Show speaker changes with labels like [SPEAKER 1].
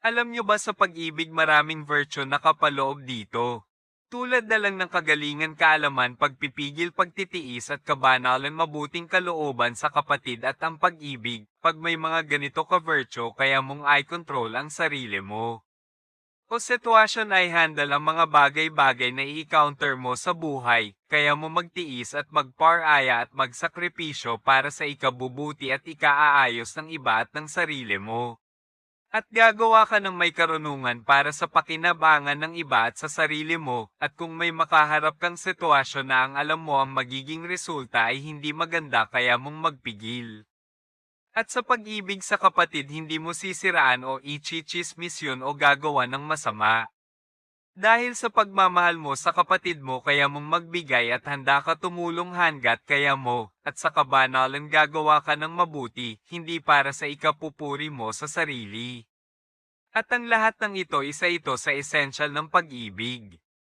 [SPEAKER 1] Alam nyo ba sa pag-ibig maraming virtue nakapaloob dito? Tulad na lang ng kagalingan, kaalaman, pagpipigil, pagtitiis at kabanalan, mabuting kalooban sa kapatid at ang pag-ibig. Pag may mga ganito ka-virtue, kaya mong i-control ang sarili mo. O sitwasyon ay handle ang mga bagay-bagay na i-counter mo sa buhay, kaya mo magtiis at magparaya at magsakripisyo para sa ikabubuti at ikaaayos ng iba at ng sarili mo. At gagawa ka ng may karunungan para sa pakinabangan ng iba at sa sarili mo, at kung may makaharap kang sitwasyon na ang alam mo ang magiging resulta ay hindi maganda, kaya mong magpigil. At sa pag-ibig sa kapatid, hindi mo sisiraan o ichichismis yun o gagawa ng masama. Dahil sa pagmamahal mo sa kapatid mo, kaya mong magbigay at handa ka tumulong hanggat kaya mo, at sa kabanalan gagawa ka ng mabuti, hindi para sa ikapupuri mo sa sarili. At ang lahat ng ito, isa ito sa esensyal ng pag-ibig.